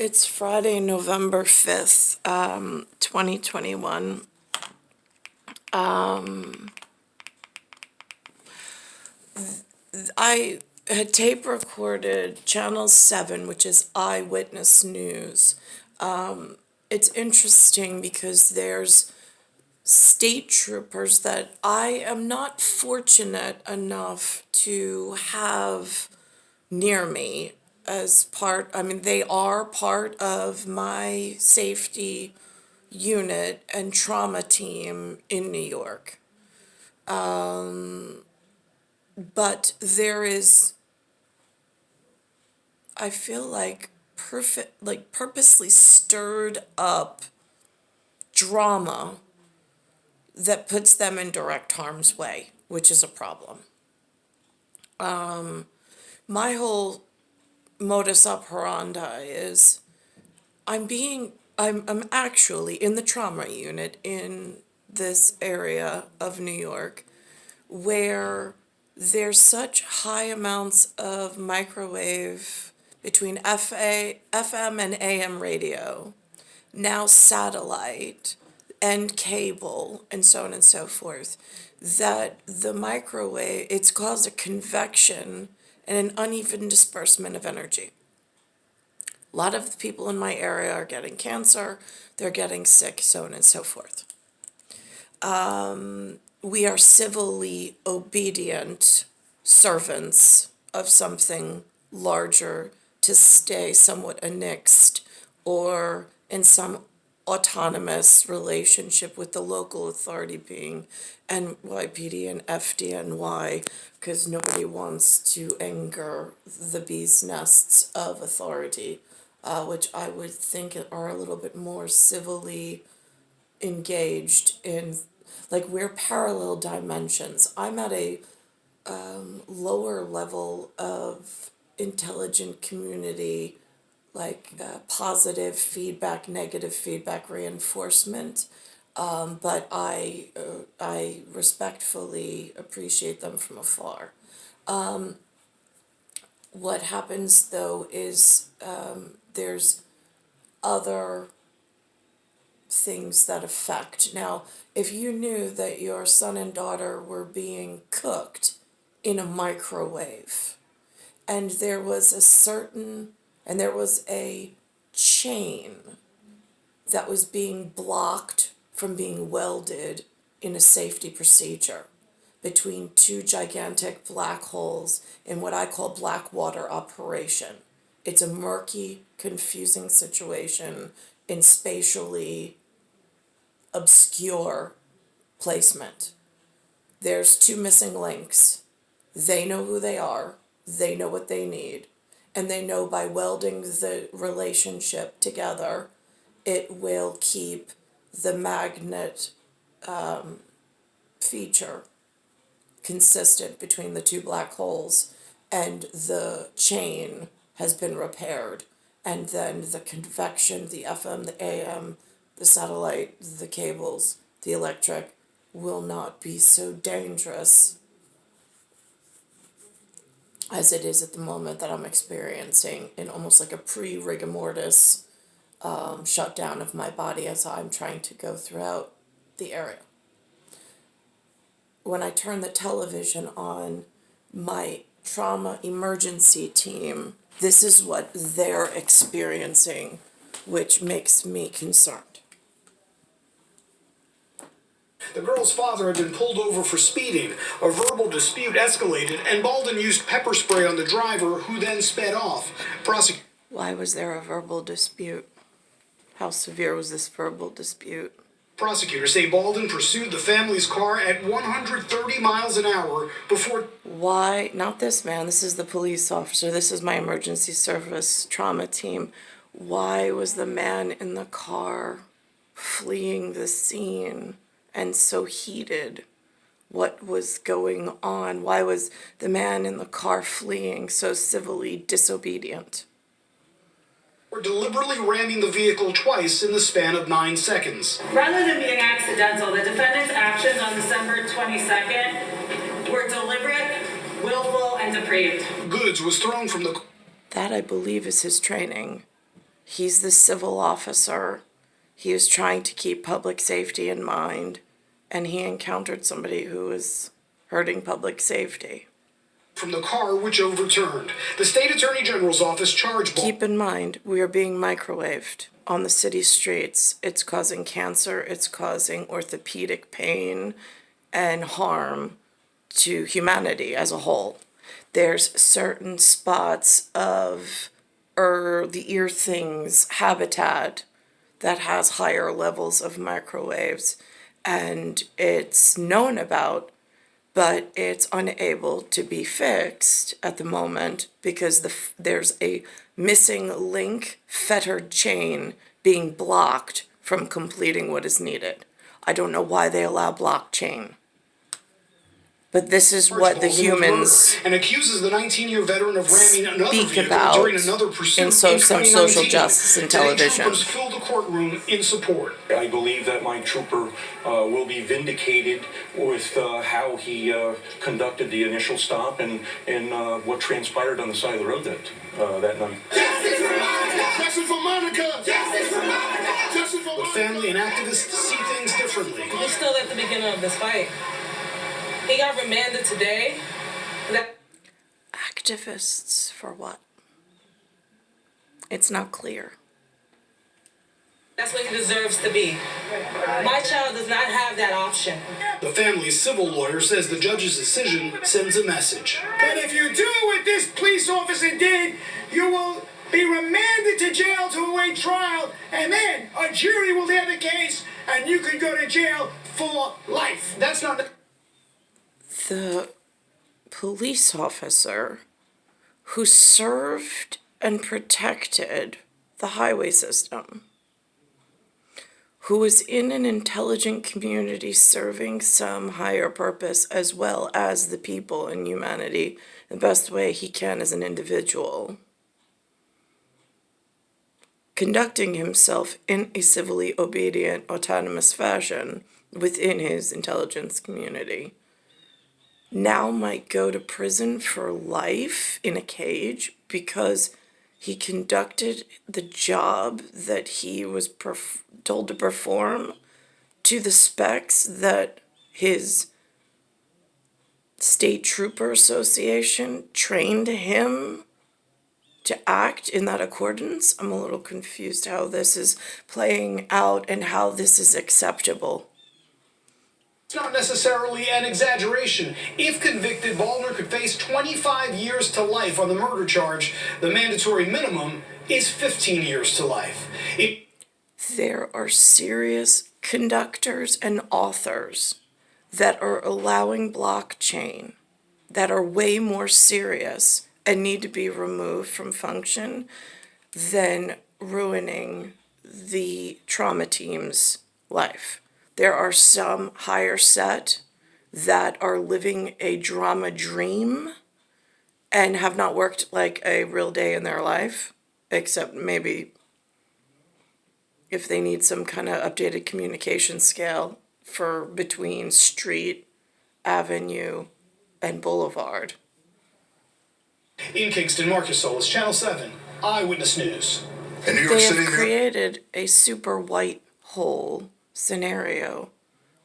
It's Friday, November 5th, 2021. I had tape recorded Channel 7, which is Eyewitness News. It's interesting because there's state troopers that I am not fortunate enough to have near me as part, I mean, they are part of my safety unit and trauma team in New York. But there is, I feel like purposely stirred up drama that puts them in direct harm's way, which is a problem. My whole modus operandi is I'm actually in the trauma unit in this area of New York where there's such high amounts of microwave between FM and AM radio, now satellite and cable and so on and so forth, that the microwave, it's caused a convection and an uneven disbursement of energy. A lot of the people in my area are getting cancer, they're getting sick, so on and so forth. We are civilly obedient servants of something larger to stay somewhat annexed or in some autonomous relationship with the local authority being NYPD and FDNY, because nobody wants to anger the bee's nests of authority, which I would think are a little bit more civilly engaged in, like, we're parallel dimensions. I'm at a lower level of intelligent community, like positive feedback, negative feedback, reinforcement. But I respectfully appreciate them from afar. What happens though is there's other things that affect. Now, if you knew that your son and daughter were being cooked in a microwave, and there was a chain that was being blocked from being welded in a safety procedure between two gigantic black holes in what I call black water operation. It's a murky, confusing situation in spatially obscure placement. There's two missing links. They know who they are, they know what they need, and they know by welding the relationship together, it will keep the magnet feature consistent between the two black holes, and the chain has been repaired, and then the convection, the FM, the AM, the satellite, the cables, the electric will not be so dangerous as it is at the moment that I'm experiencing in almost like a pre-rigor mortis shutdown of my body as I'm trying to go throughout the area. When I turn the television on, my trauma emergency team, this is what they're experiencing, which makes me concerned. The girl's father had been pulled over for speeding. A verbal dispute escalated, and Baldwin used pepper spray on the driver, who then sped off. Why was there a verbal dispute? How severe was this verbal dispute? Prosecutors say Baldwin pursued the family's car at 130 miles an hour before... Why? Not this man. This is the police officer. This is my emergency service trauma team. Why was the man in the car fleeing the scene and so heated? What was going on? Why was the man in the car fleeing so civilly disobedient? Or deliberately ramming the vehicle twice in the span of 9 seconds. Rather than being accidental, the defendant's actions on December 22nd were deliberate, willful, and depraved. Goods was thrown from the... That, I believe, is his training. He's the civil officer. He was trying to keep public safety in mind, and he encountered somebody who was hurting public safety. From the car which overturned. The state attorney general's office charged. Keep in mind, we are being microwaved on the city streets. It's causing cancer, it's causing orthopedic pain and harm to humanity as a whole. There's certain spots of the ear things habitat that has higher levels of microwaves, and it's known about, but it's unable to be fixed at the moment because there's a missing link fettered chain being blocked from completing what is needed. I don't know why they allow blockchain. But this is what the humans and accuses the 19-year veteran of ramming another speak vehicle about during another pursuit in some social 2019. justice and Today, television. troopers filled the courtroom in support. I believe that my trooper will be vindicated with how he conducted the initial stop and what transpired on the side of the road that night. Justice for Monica! Justice for Monica! Justice for Monica! Justice for Monica! But family and activists see things differently. We're still at the beginning of this fight. He got remanded today. Activists for what? It's not clear. That's what he deserves to be. My child does not have that option. The family's civil lawyer says the judge's decision sends a message. But if you do what this police officer did, you will be remanded to jail to await trial, and then a jury will hear the case, and you could go to jail for life. That's not... The police officer who served and protected the highway system, who was in an intelligent community serving some higher purpose as well as the people and humanity the best way he can as an individual, conducting himself in a civilly obedient, autonomous fashion within his intelligence community, now might go to prison for life in a cage because he conducted the job that he was told to perform to the specs that his state trooper association trained him to act in that accordance. I'm a little confused how this is playing out and how this is acceptable. It's not necessarily an exaggeration. If convicted, Baldner could face 25 years to life on the murder charge. The mandatory minimum is 15 years to life. There are serious conductors and authors that are allowing blockchain that are way more serious and need to be removed from function than ruining the trauma team's life. There are some higher set that are living a drama dream and have not worked like a real day in their life, except maybe if they need some kind of updated communication scale for between street, avenue, and boulevard. In Kingston, Marcus Solis, Channel 7, Eyewitness News. In New York They City, have created a super white hole scenario,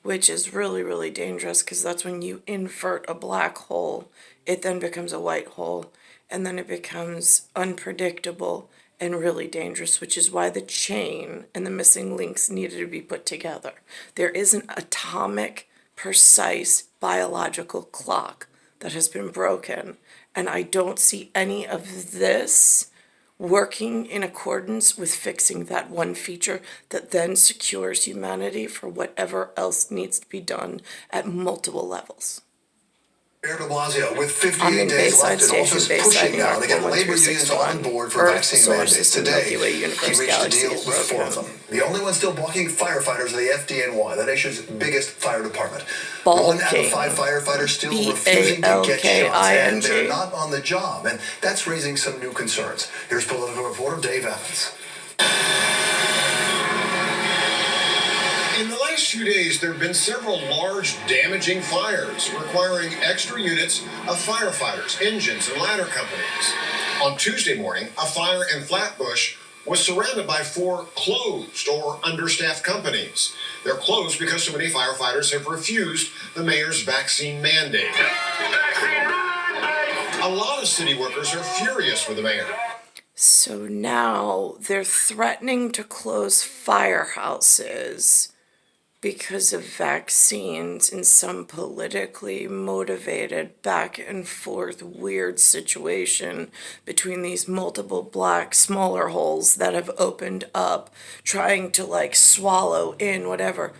which is really, really dangerous because that's when you invert a black hole, it then becomes a white hole, and then it becomes unpredictable and really dangerous, which is why the chain and the missing links needed to be put together. There is an atomic, precise biological clock that has been broken, and I don't see any of this working in accordance with fixing that one feature that then secures humanity for whatever else needs to be done at multiple levels. Mayor de Blasio, with I'm 58 in days Bayside left in Station, office, Bayside, pushing New now York, to get labor unions on 11661. board for Earth, vaccine solar mandates. system, Today, Milky Way, he universe, reached a galaxy deal is with four of broken. them. The only one still blocking firefighters are the Fdny, the nation's biggest fire department. Balking. 1 out of 5 firefighters still refusing to get shots, and they're not on the job, and that's raising some new concerns. Here's political reporter Dave Evans. In the last few days, there have been several large, damaging fires requiring extra units of firefighters, engines, and ladder companies. On Tuesday morning, a fire in Flatbush was surrounded by 4 closed or understaffed companies. They're closed because so many firefighters have refused the mayor's vaccine mandate. A lot of city workers are furious with the mayor. So now they're threatening to close firehouses because of vaccines in some politically motivated back and forth weird situation between these multiple black smaller holes that have opened up, trying to like swallow in whatever.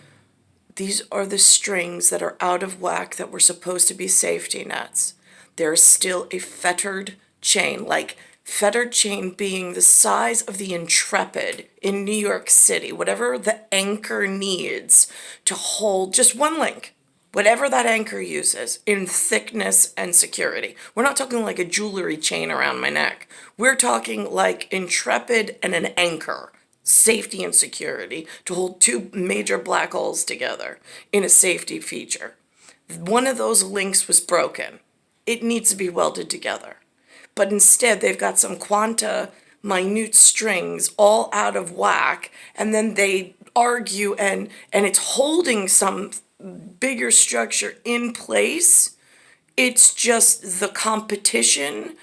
These are the strings that are out of whack that were supposed to be safety nets. There's still a fettered chain, like fettered chain being the size of the Intrepid in New York City, whatever the anchor needs to hold just one link, whatever that anchor uses in thickness and security. We're not talking like a jewelry chain around my neck. We're talking like Intrepid and an anchor, safety and security, to hold 2 major black holes together in a safety feature. One of those links was broken. It needs to be welded together. But instead, they've got some quanta minute strings all out of whack, and then they argue, and it's holding some bigger structure in place. It's just the competition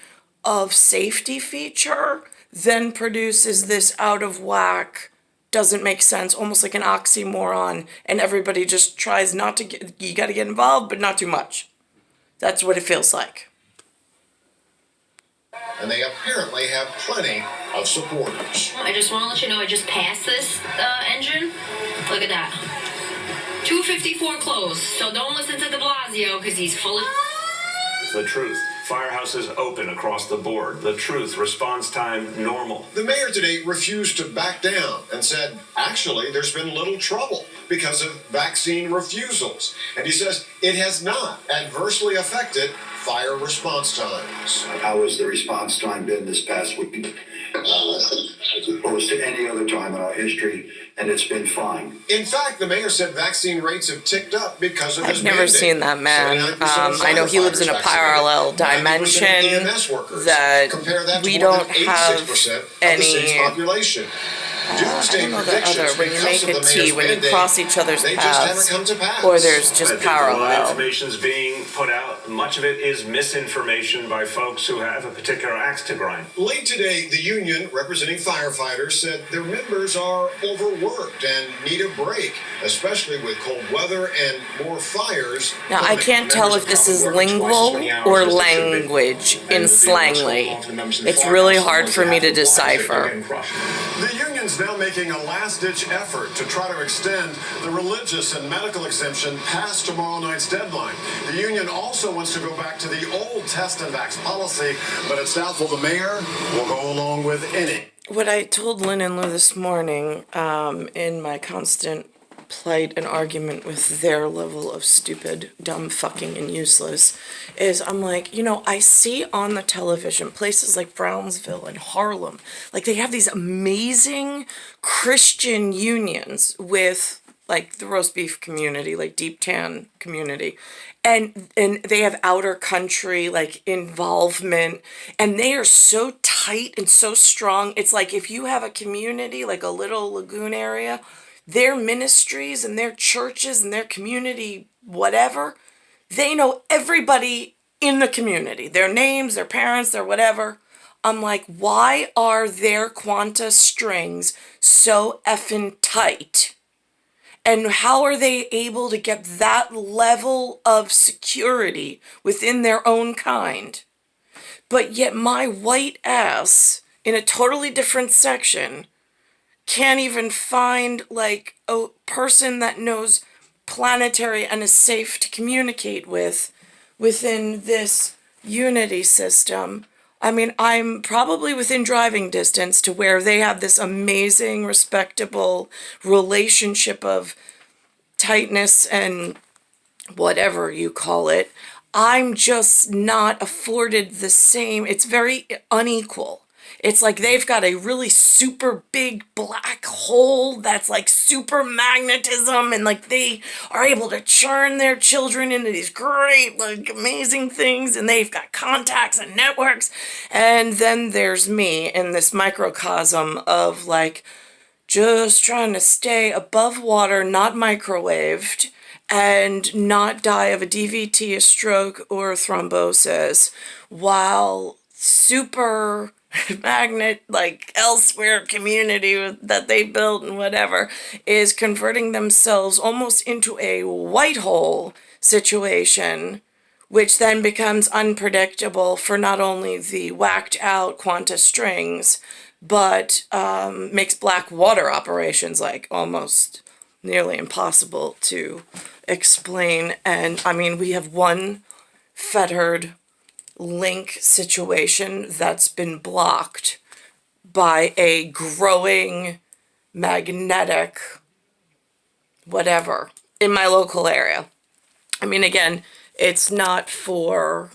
of safety feature then produces this out of whack, doesn't make sense, almost like an oxymoron, and everybody just tries not to get, you got to get involved, but not too much. That's what it feels like. And they apparently have plenty of supporters. I just want to let you know I just passed this engine. Look at that. 254 closed. So don't listen to de Blasio because he's full of... The truth. Firehouses open across the board. The truth. Response time normal. The mayor today refused to back down and said, actually, there's been little trouble because of vaccine refusals. And he says it has not adversely affected fire response times. How has the response time been this past week as opposed to any other time in our history? And it's been fine. In fact, the mayor said vaccine rates have ticked up because of his I've never mandate. seen that man. I know he lives in a parallel dimension that we don't have any. I don't know the other, when you make a T, when you cross each other's paths, or there's just parallel. Information's being put out. Much of it is misinformation by folks who have a particular axe to grind. Late today, the union representing firefighters said their members are overworked and need a break, especially with cold weather and more fires. Now, I can't tell if this is lingual or language in slangly. It's really hard for me to decipher. The union's now making a last-ditch effort to try to extend the religious and medical exemption past tomorrow night's deadline. The union also wants to go back to the old test and vax policy, but it's doubtful the mayor will go along with any. What I told Lynn and Lou this morning, in my constant plight and argument with their level of stupid, dumb, fucking, and useless, is I'm like, you know, I see on the television places like Brownsville and Harlem, like they have these amazing Christian unions with like the roast beef community, like deep tan community, and they have outer country like involvement, and they are so tight and so strong. It's like if you have a community like a little lagoon area, their ministries and their churches and their community, whatever, they know everybody in the community, their names, their parents, their whatever. I'm like, why are their quanta strings so effing tight? And how are they able to get that level of security within their own kind? But yet my white ass in a totally different section can't even find like a person that knows planetary and is safe to communicate with within this unity system. I mean, I'm probably within driving distance to where they have this amazing, respectable relationship of tightness and whatever you call it. I'm just not afforded the same. It's very unequal. It's like they've got a really super big black hole that's like super magnetism, and like they are able to churn their children into these great, like amazing things, and they've got contacts and networks. And then there's me in this microcosm of like just trying to stay above water, not microwaved, and not die of a DVT, a stroke, or a thrombosis, while super magnet, like elsewhere community that they built and whatever, is converting themselves almost into a white hole situation, which then becomes unpredictable for not only the whacked out quanta strings, but makes black water operations like almost nearly impossible to explain. And I mean, we have one fettered link situation that's been blocked by a growing magnetic whatever in my local area. I mean, again, it's not for,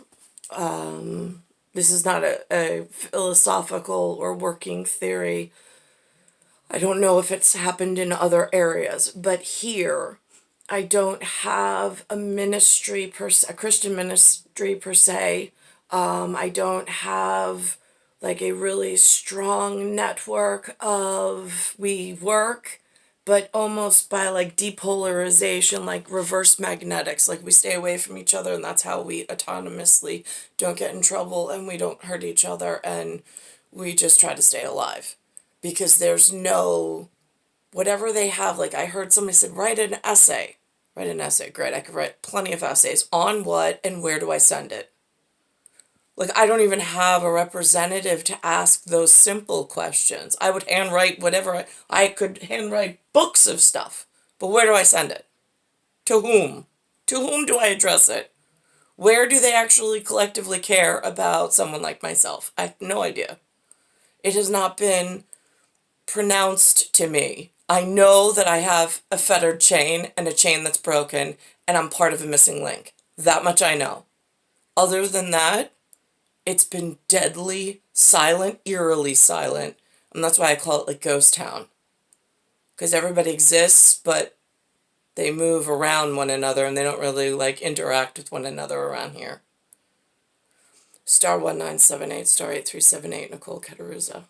this is not a philosophical or working theory. I don't know if it's happened in other areas, but here I don't have a ministry per se, a Christian ministry per se. I don't have like a really strong network of we work, but almost by like depolarization, like reverse magnetics, like we stay away from each other, and that's how we autonomously don't get in trouble and we don't hurt each other, and we just try to stay alive. Because there's no, whatever they have, like I heard somebody said, write an essay. Write an essay, great, I could write plenty of essays. On what and where do I send it? Like, I don't even have a representative to ask those simple questions. I would handwrite whatever, I could handwrite books of stuff. But where do I send it? To whom? To whom do I address it? Where do they actually collectively care about someone like myself? I have no idea. It has not been pronounced to me. I know that I have a fettered chain and a chain that's broken, and I'm part of a missing link. That much I know. Other than that, it's been deadly silent, eerily silent, and that's why I call it like ghost town. Because everybody exists, but they move around one another, and they don't really like interact with one another around here. Star 1978, star 8378, Nicole Cattaruzza.